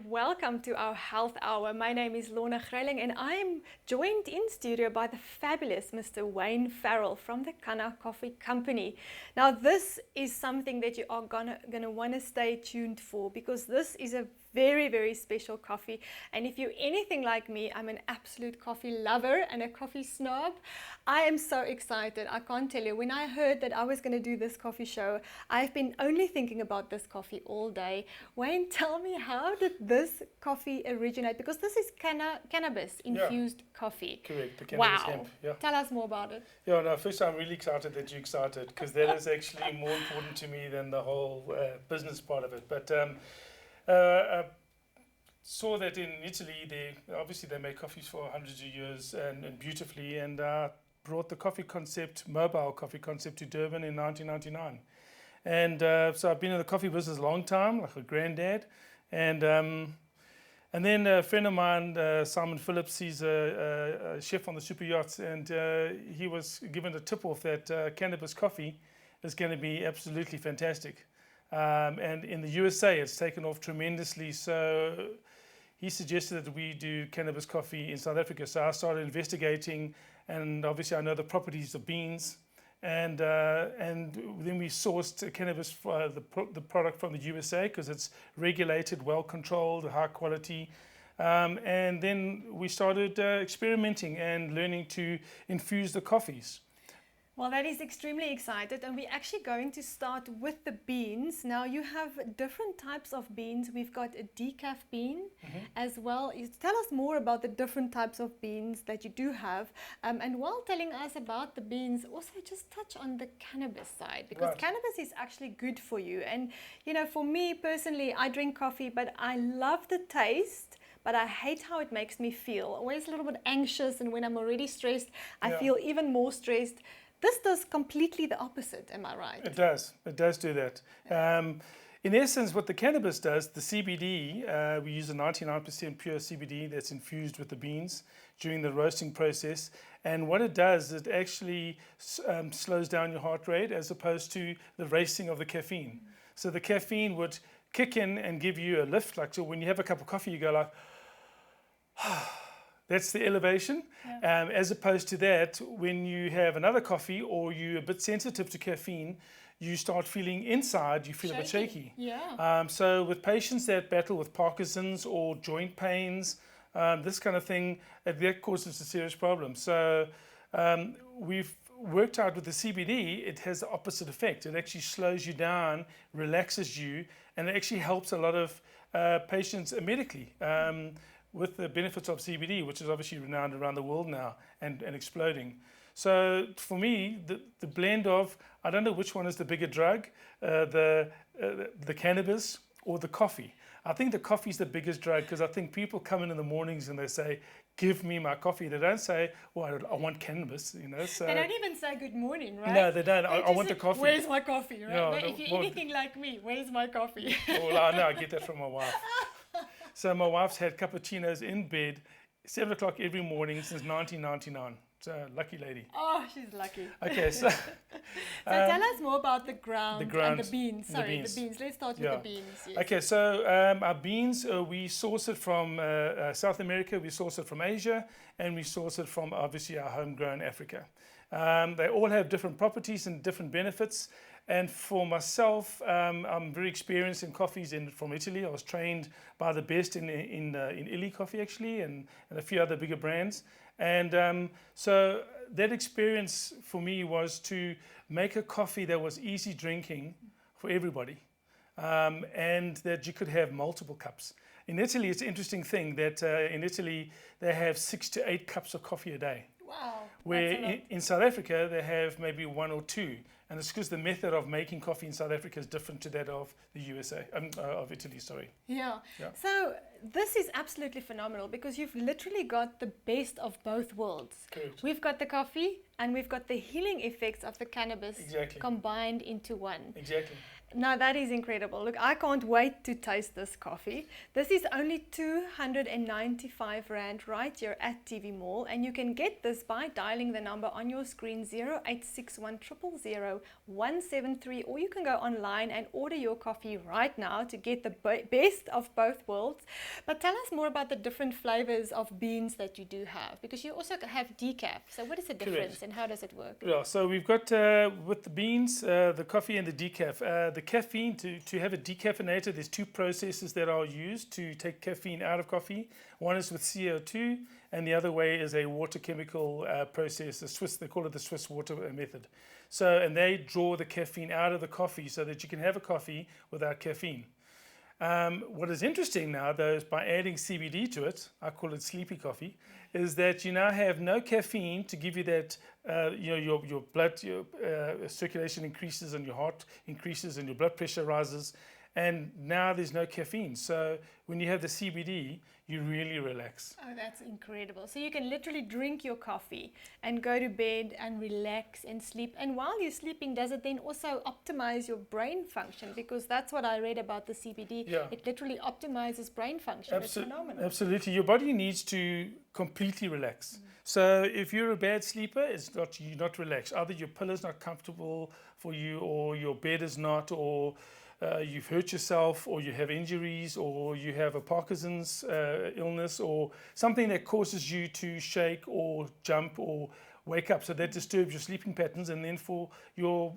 welcome to our Health Hour. My name is Lorna Greyling and I'm joined in studio by the fabulous Mr. Wayne Farrell from the Canna Coffee company. Now this is something that you are gonna want to stay tuned for, because this is a very, very special coffee. And if you're anything like me, I'm an absolute coffee lover and a coffee snob. I am so excited. I can't tell you. When I heard that I was going to do this coffee show, I've been only thinking about this coffee all day. Wayne, tell me, how did this coffee originate? Because this is cannabis infused coffee. Correct, the cannabis Wow. hemp. Yeah. Tell us more about it. Yeah, no, first I'm really excited that you're excited, because that is actually more important to me than the whole business part of it. But I saw that in Italy, they make coffees for hundreds of years and beautifully, and brought the coffee concept, mobile coffee concept, to Durban in 1999. And so I've been in the coffee business a long time, like a granddad. And then a friend of mine, Simon Phillips, he's a chef on the super yachts, and he was given a tip-off that cannabis coffee is going to be absolutely fantastic. And in the USA, it's taken off tremendously. So he suggested that we do cannabis coffee in South Africa. So I started investigating, and obviously I know the properties of beans. And then we sourced cannabis, the product from the USA, because it's regulated, well controlled, high quality. And then we started experimenting and learning to infuse the coffees. Well, that is extremely excited, and we're actually going to start with the beans. Now, you have different types of beans. We've got a decaf bean as well. Tell us more about the different types of beans that you do have. And while telling us about the beans, also just touch on the cannabis side, because cannabis is actually good for you. And, you know, for me personally, I drink coffee, but I love the taste. But I hate how it makes me feel. Always a little bit anxious, and when I'm already stressed, I feel even more stressed. This does completely the opposite, am I right? It does do that. In essence, what the cannabis does, the CBD, we use a 99% pure CBD that's infused with the beans during the roasting process. And what it does, it actually slows down your heart rate as opposed to the racing of the caffeine. So the caffeine would kick in and give you a lift. Like, so when you have a cup of coffee, you go like, that's the elevation. As opposed to that, when you have another coffee or you're a bit sensitive to caffeine, you start feeling inside, you feel a bit shaky. So with patients that battle with Parkinson's or joint pains, this kind of thing, that causes a serious problem. So we've worked out with the CBD, it has the opposite effect. It actually slows you down, relaxes you, and it actually helps a lot of patients medically. With the benefits of CBD, which is obviously renowned around the world now and exploding. So for me, the blend of, I don't know which one is the bigger drug, the cannabis or the coffee. I think the coffee is the biggest drug, because I think people come in the mornings and they say, give me my coffee. They don't say, well, I want cannabis, you know. So they don't even say good morning, right? No, they don't. I want the coffee. Where's my coffee, right? No, if you're anything like me, where's my coffee? Well, I know, I get that from my wife. So my wife's had cappuccinos in bed 7 o'clock every morning since 1999. So lucky lady. Oh, she's lucky. Okay, so tell us more about the ground and the beans. Sorry, the beans. Let's start with the beans. Yes. Okay, so our beans, we source it from South America, we source it from Asia, and we source it from obviously our homegrown Africa. They all have different properties and different benefits. And for myself, I'm very experienced in coffees from Italy. I was trained by the best in Illy Coffee, actually, and a few other bigger brands. And so that experience for me was to make a coffee that was easy drinking for everybody, and that you could have multiple cups. In Italy, it's an interesting thing that in Italy, they have 6 to 8 cups of coffee a day. Wow. Where in South Africa, they have maybe 1 or 2. And it's because the method of making coffee in South Africa is different to that of the USA, of Italy, sorry. Yeah. So this is absolutely phenomenal, because you've literally got the best of both worlds. Correct. We've got the coffee and we've got the healing effects of the cannabis combined into one. Exactly. Now that is incredible. Look, I can't wait to taste this coffee. This is only 295 Rand right here at TV Mall, and you can get this by dialing the number on your screen 0861 000 173, or you can go online and order your coffee right now to get the best of both worlds. But tell us more about the different flavors of beans that you do have, because you also have decaf. So what is the difference? Correct. And how does it work? Yeah, so we've got with the beans, the coffee and the decaf. The caffeine, to have it decaffeinated, there's two processes that are used to take caffeine out of coffee. One is with CO2, and the other way is a water chemical process, they call it the Swiss water method. So, and they draw the caffeine out of the coffee so that you can have a coffee without caffeine. What is interesting now, though, is by adding CBD to it, I call it sleepy coffee, is that you now have no caffeine to give you that, your blood, circulation increases and your heart increases and your blood pressure rises. And now there's no caffeine. So when you have the CBD, you really relax. Oh, that's incredible. So you can literally drink your coffee and go to bed and relax and sleep. And while you're sleeping, does it then also optimize your brain function? Because that's what I read about the CBD. Yeah. It literally optimizes brain function. It's phenomenal. Absolutely. Your body needs to completely relax. So if you're a bad sleeper, you're not relaxed. Either your pillow's not comfortable for you, or your bed is not, or you've hurt yourself, or you have injuries, or you have a Parkinson's illness, or something that causes you to shake or jump or wake up. So that disturbs your sleeping patterns, and then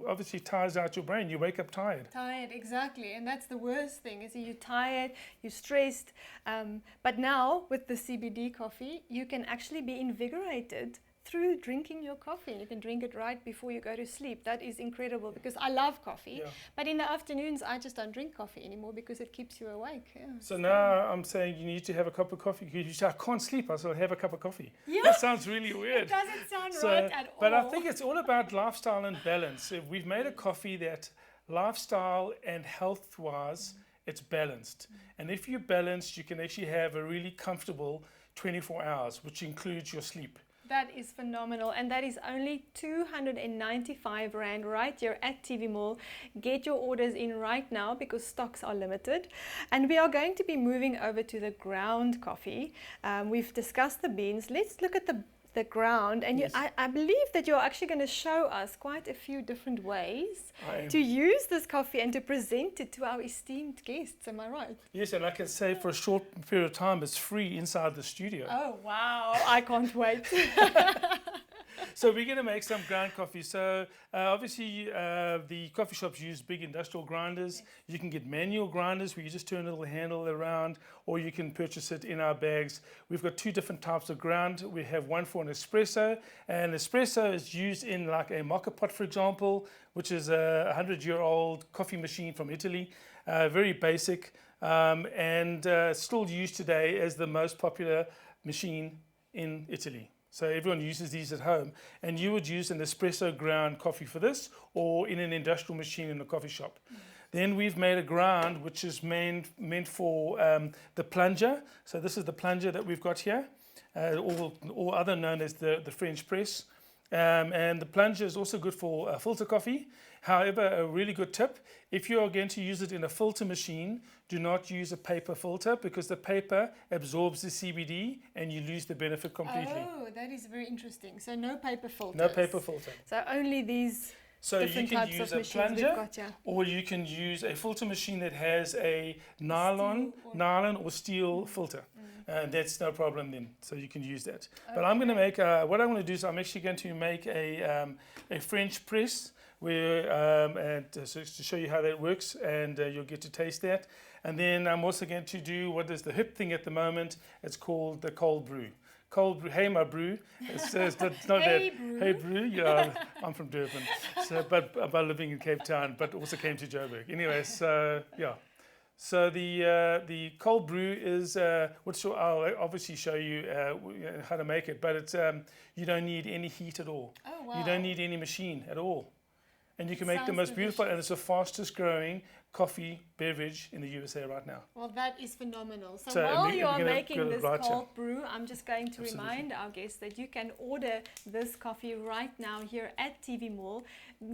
obviously tires out your brain. You wake up tired. Tired, exactly. And that's the worst thing, is you're tired, you're stressed. But now with the CBD coffee, you can actually be invigorated through drinking your coffee. You can drink it right before you go to sleep. That is incredible, because I love coffee, but in the afternoons I just don't drink coffee anymore because it keeps you awake. Yeah, so now I'm saying you need to have a cup of coffee. You say, I can't sleep, I will have a cup of coffee. Yeah. That sounds really weird. It doesn't sound right at all. But I think it's all about lifestyle and balance. If we've made a coffee that lifestyle and health-wise, it's balanced. And if you're balanced, you can actually have a really comfortable 24 hours, which includes your sleep. That is phenomenal, and that is only 295 Rand right here at TV Mall. Get your orders in right now because stocks are limited. And we are going to be moving over to the ground coffee. We've discussed the beans. Let's look at the ground, and Yes. I believe that you're actually going to show us quite a few different ways I to use this coffee and to present it to our esteemed guests. Am I right? Yes, and I can say for a short period of time, it's free inside the studio. Oh, wow. I can't wait. So we're going to make some ground coffee. So obviously the coffee shops use big industrial grinders. You can get manual grinders where you just turn a little handle around, or you can purchase it in our bags. We've got two different types of ground. We have one for an espresso, and espresso is used in like a mocha pot, for example, which is a 100-year-old coffee machine from Italy. Very basic, and still used today as the most popular machine in Italy. So everyone uses these at home, and you would use an espresso ground coffee for this, or in an industrial machine in a coffee shop. Then we've made a ground which is meant for the plunger. So this is the plunger that we've got here, or other known as the French press. And the plunger is also good for filter coffee. However, a really good tip, if you are going to use it in a filter machine, do not use a paper filter, because the paper absorbs the CBD and you lose the benefit completely. Oh, that is very interesting. So no paper filters. No paper filter. So only these different you can types use of a machines we've plunger, got, yeah. or you can use a filter machine that has a nylon or steel filter. And that's no problem then, so you can use that. But I'm going to make, what I'm going to do is I'm actually going to make a French press, so to show you how that works, and you'll get to taste that. And then I'm also going to do what is the hip thing at the moment. It's called the cold brew. Cold brew, hey my brew. It's not Hey that. brew. Hey brew. Yeah, I'm from Durban, but living in Cape Town, but also came to Joburg. Anyway, so yeah. So the cold brew is which I'll obviously show you how to make it, but it's you don't need any heat at all. Oh, wow. You don't need any machine at all, and you can make the Sounds most beautiful, and it's the fastest growing coffee beverage in the USA right now. Well, that is phenomenal. So, So, while and you are we're gonna making go this right cold brew, I'm just going to Absolutely. remind our guests that you can order this coffee right now here at TV Mall.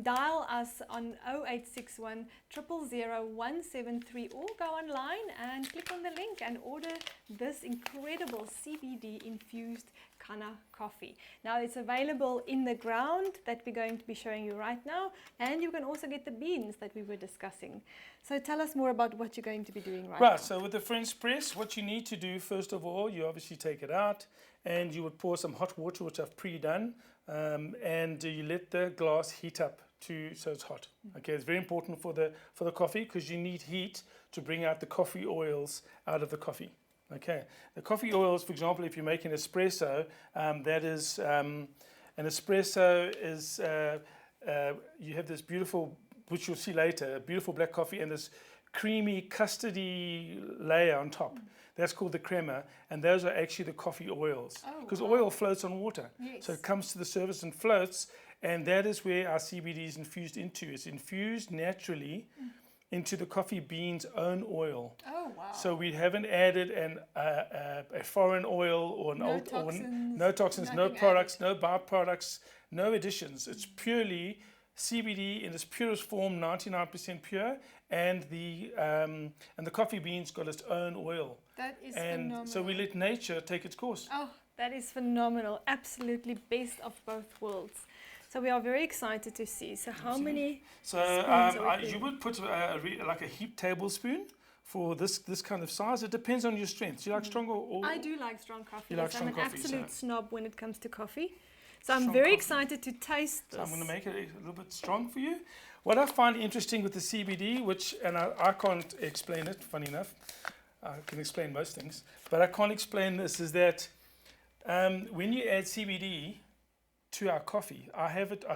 Dial us on 0861 000 173 or go online and click on the link and order this incredible CBD infused Canna Coffee. Now, it's available in the ground that we're going to be showing you right now, and you can also get the beans that we were discussing. So tell us more about what you're going to be doing now. Right, so with the French press, what you need to do, first of all, you obviously take it out and you would pour some hot water, which I've pre-done, and you let the glass heat up so it's hot. Okay, it's very important for the coffee because you need heat to bring out the coffee oils out of the coffee. Okay, the coffee oils, for example, if you're making espresso, that is, an espresso is, you have this beautiful, which you'll see later, a beautiful black coffee and this creamy custardy layer on top. That's called the crema, and those are actually the coffee oils. Because oil floats on water. Yes. So it comes to the surface and floats, and that is where our CBD is infused into. It's infused naturally into the coffee bean's own oil. Oh, wow. So we haven't added a foreign oil or no toxins, no products, no byproducts, no additions. It's purely CBD in its purest form, 99% pure, and the coffee bean's got its own oil. That is and phenomenal. so we let nature take its course. Oh, that is phenomenal. Absolutely best of both worlds. So we are very excited to see. So how many So spoons are we you would put like a heaped tablespoon for this kind of size. It depends on your strength. Do you like strong or I do like strong coffee. You like Yes, strong I'm an coffee, absolute so- snob when it comes to coffee. So I'm Strong very coffee. excited to taste this. So I'm going to make it a little bit strong for you. What I find interesting with the CBD, and I can't explain it, funny enough. I can explain most things, but I can't explain this, is that when you add CBD to our coffee, I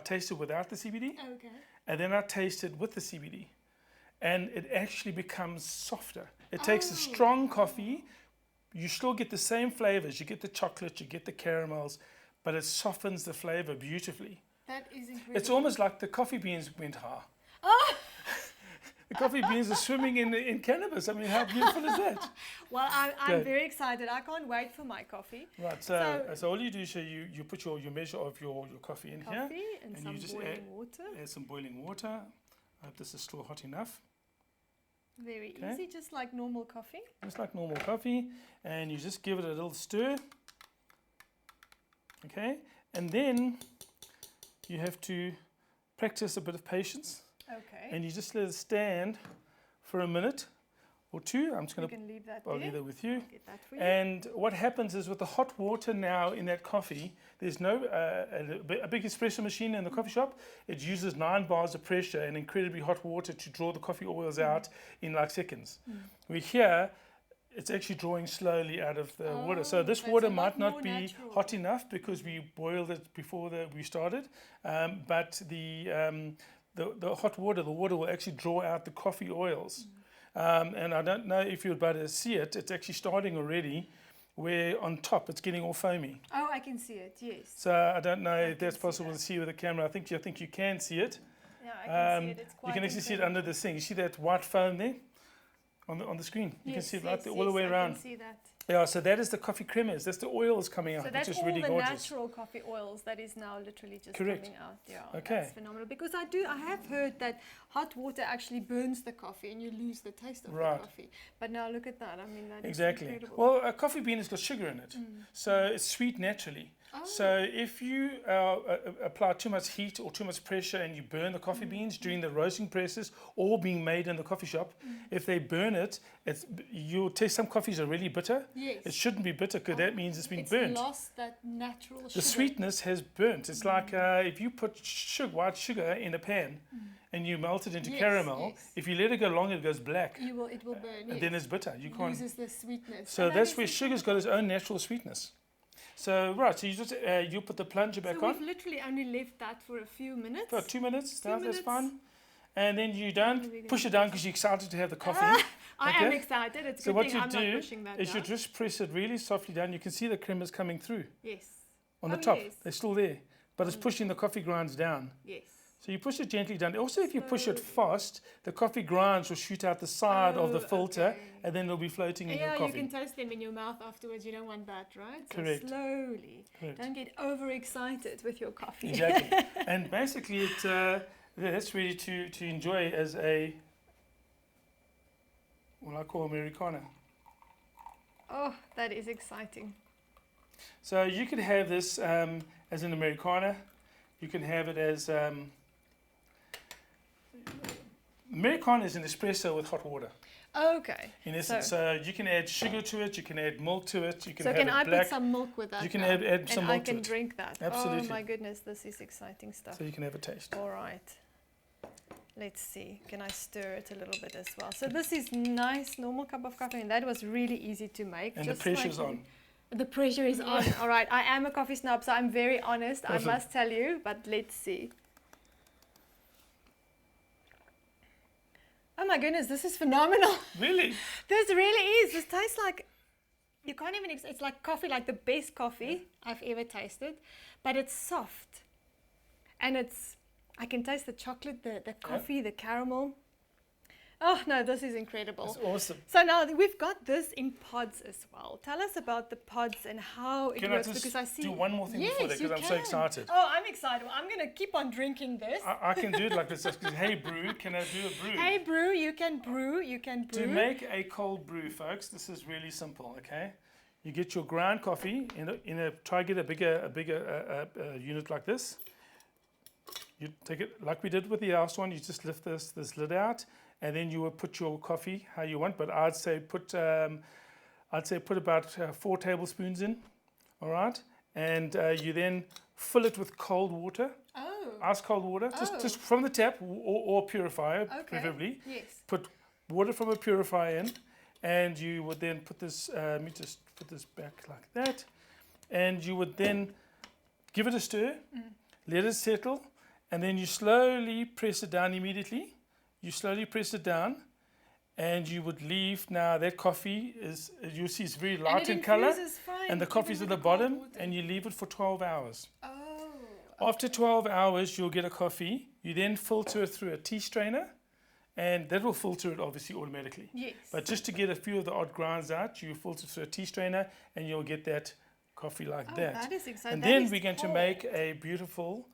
taste it without the CBD, Okay. and then I taste it with the CBD, and it actually becomes softer. It takes a strong coffee, you still get the same flavors, you get the chocolate, you get the caramels, but it softens the flavor beautifully. That is incredible. It's almost like the coffee beans went high. Oh! The coffee beans are swimming in cannabis. I mean, how beautiful is that? Well, I'm Good. very excited. I can't wait for my coffee. Right, so all you do is you put your measure of your coffee in here. Coffee and some you just boiling water. Add some boiling water. I hope this is still hot enough. Very Okay. easy, just like normal coffee. Just like normal coffee. And you just give it a little stir. Okay, and then you have to practice a bit of patience. Okay. And you just let it stand for a minute or two. I'm just You going to can leave that I'll there. leave that with you. Get that for you. And what happens is with the hot water now in that coffee, there's no a big espresso machine in the coffee shop. It uses 9 bars of pressure and incredibly hot water to draw the coffee oils out in like seconds. We're here, it's actually drawing slowly out of the water. So this so it's water a lot might not more be natural. hot enough because we boiled it before we started. But the hot water, the water will actually draw out the coffee oils. And I don't know if you're about to see it, it's actually starting already, where on top it's getting all foamy. Oh, I can see it, yes. So I don't know if can that's see possible that. to see with the camera. I think you can see it. Yeah, I can see it. It's quite You can actually see it incredible. under this thing. You see that white foam there on the screen? You can Yes, see it right yes, there, all the way yes, around. I can see that. Yeah, so that is the coffee creamers. That's the oils coming out, So which that's is all really the gorgeous. natural coffee oils that is now literally just Correct. coming out. Yeah, Okay. that's phenomenal. Because I have heard that hot water actually burns the coffee and you lose the taste of Right. the coffee. But now look at that. I mean, that Exactly. is incredible. Well, a coffee bean has got sugar in it, so it's sweet naturally. So if you apply too much heat or too much pressure and you burn the coffee beans during the roasting process or being made in the coffee shop, if they burn it, you'll taste some coffees are really bitter. Yes. It shouldn't be bitter because that means it's been It's burnt. lost that natural sugar. The sweetness has burnt. It's like if you put white sugar in a pan and you melt it into Yes, caramel, yes. if you let it go long, it goes black. It will burn. And Yes. then it's bitter. You It can't. loses the sweetness. So And that that's is where sugar's got its own natural sweetness. So right, so you just you put the plunger back So on we've literally only left that for a few minutes. for 2 minutes. Few That's minutes. fine. And then you We're don't gonna push it down because you're excited to have the coffee. I am Okay. excited. It's So good what thing you I'm not do pushing that is you down. just press it really softly down. You can see the creamers coming through Yes. on the Oh, top. yes. They're still there, but it's pushing the coffee grinds down. Yes. So you push it gently down. Also, if you push it fast, the coffee grounds will shoot out the side of the filter, okay. and then it'll be floating in your Yeah, coffee. you can taste them in your mouth afterwards. You don't want that, right? So Correct. slowly. Correct. Don't get overexcited with your coffee. Exactly. And basically, that's ready to enjoy as a, what I call Americano. Oh, that is exciting. So you could have this as an Americano. You can have it as Americano is an espresso with hot water. Okay. In essence, so you can add sugar to it. You can add milk to it. You can So have can it I black. put some milk with that? You can now? add some and milk I can to it. drink that. Absolutely. Oh my goodness, this is exciting stuff. So you can have a taste. All right. Let's see. Can I stir it a little bit as well? So this is nice, normal cup of coffee, and that was really easy to make. And just the pressure's like on. The pressure is on. All right. I am a coffee snob, so I'm very honest. Perfect. I must tell you, but let's see. Oh my goodness, this is phenomenal. Really? This really is. This tastes like, you can't even, it's like coffee, like the best coffee I've ever tasted, but it's soft. And it's, I can taste the chocolate, the coffee, the caramel. Oh no, this is incredible. That's awesome. So now we've got this in pods as well. Tell us about the pods and how it Can I works, just because I see. do one more thing before that, you because I'm so can. excited. Oh, I'm excited. I'm going to keep on drinking this. I can do it like this. Hey, brew, can I do a brew? Hey, brew, you can brew. To make a cold brew, folks, this is really simple, okay? You get your ground coffee try get a bigger unit like this. You take it like we did with the last one. You just lift this lid out, and then you will put your coffee how you want. But I'd say put about 4 tablespoons in, all right? And you then fill it with cold water. Oh. Ice cold water, just from the tap or purifier, Okay. preferably. Yes. Put water from a purifier in, and you would then put this. Let me just put this back like that, and you would then give it a stir, let it settle, and then you slowly press it down immediately. You slowly press it down, and you would leave. Now that coffee is, you'll see, it's very light in color, and the coffee's at the bottom, and you leave it for 12 hours. Oh. After 12 hours, you'll get a coffee. You then filter it through a tea strainer, and that will filter it obviously automatically. Yes. But just to get a few of the odd grounds out, you filter through a tea strainer, and you'll get that coffee like that. That is exciting. And then we're going to make a beautiful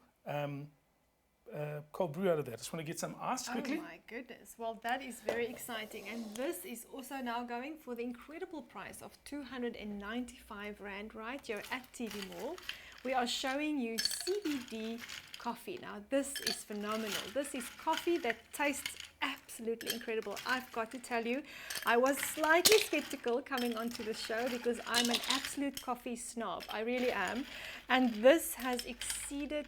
cold brew out of that. Just want to get some ice quickly. Oh my goodness. Well, that is very exciting. And this is also now going for the incredible price of 295 Rand right here at TV Mall. We are showing you CBD coffee. Now, this is phenomenal. This is coffee that tastes absolutely incredible. I've got to tell you, I was slightly skeptical coming onto the show because I'm an absolute coffee snob. I really am. And this has exceeded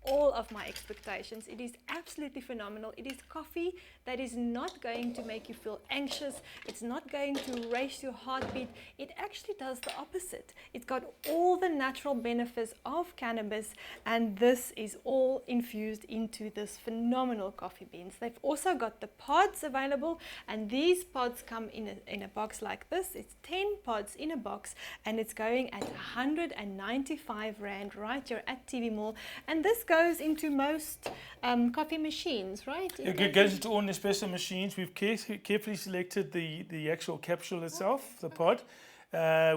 all of my expectations. It is absolutely phenomenal. It is coffee that is not going to make you feel anxious. It's not going to raise your heartbeat. It actually does the opposite. It's got all the natural benefits of cannabis, and this is all infused into this phenomenal coffee beans. They've also got the pods available, and these pods come in a box like this. It's 10 pods in a box, and it's going at 195 Rand right here at TV Mall. And this goes into most coffee machines, right? It goes into all Nespresso machines. We've carefully selected the actual capsule itself, the pod.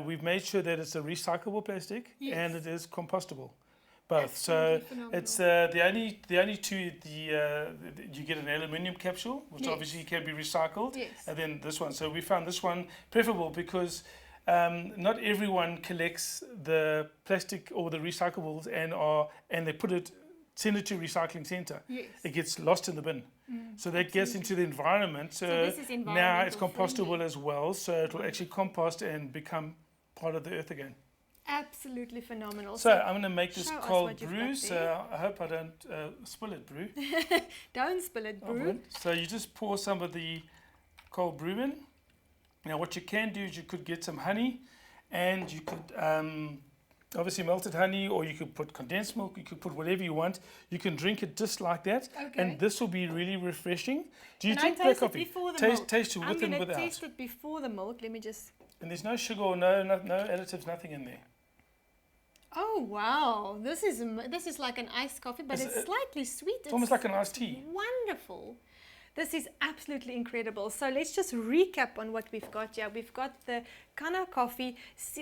We've made sure that it's a recyclable plastic, Yes. and it is compostable. Both. Absolutely So phenomenal. it's the only two. You get an aluminium capsule, which Yes. obviously can be recycled, Yes. and then this one. So we found this one preferable because not everyone collects the plastic or the recyclables and they send it to recycling center. Yes. It gets lost in the bin. So that gets into the environment. So this is now it's environmental compostable friendly. as well. So it will actually compost and become part of the earth again. Absolutely phenomenal. So I'm going to make this show us cold what you've brew. got So there. I hope I don't spill it, brew. Don't spill it, I brew. won't. So you just pour some of the cold brew in. Now what you can do is you could get some honey, and you could obviously melted honey, or you could put condensed milk. You could put whatever you want. You can drink it just like that, Okay. and this will be really refreshing. Do you Can I drink black taste it coffee? before the Taste milk? taste it I'm with going and to without. taste it before the milk. Let me just... And there's no sugar or no additives, nothing in there. Oh wow, this is like an iced coffee, but it's slightly sweet. It's almost like an iced tea. Wonderful. This is absolutely incredible. So let's just recap on what we've got here. We've got the Canna Coffee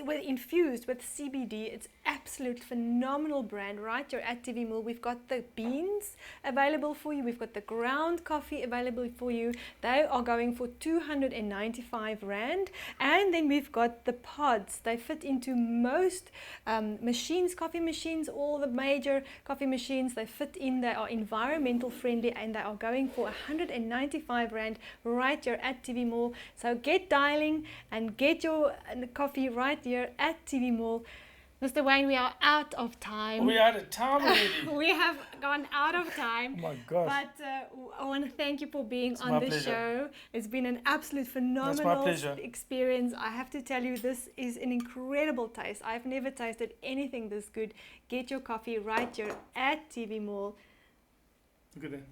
infused with CBD. It's absolute phenomenal brand right here at TV Mill. We've got the beans available for you. We've got the ground coffee available for you. They are going for 295 Rand. And then we've got the pods. They fit into most machines, coffee machines, all the major coffee machines. They fit in. They are environmental friendly and they are going for 195 Rand right here at TV Mall. So get dialing and get your coffee right here at TV Mall. Mr. Wayne, we are out of time. We're out of time already. We have gone out of time. Oh my gosh. But I want to thank you for being It's on my the pleasure. show. It's been an absolute It's my phenomenal pleasure. experience. I have to tell you, this is an incredible taste. I've never tasted anything this good. Get your coffee right here at TV Mall. Look at that.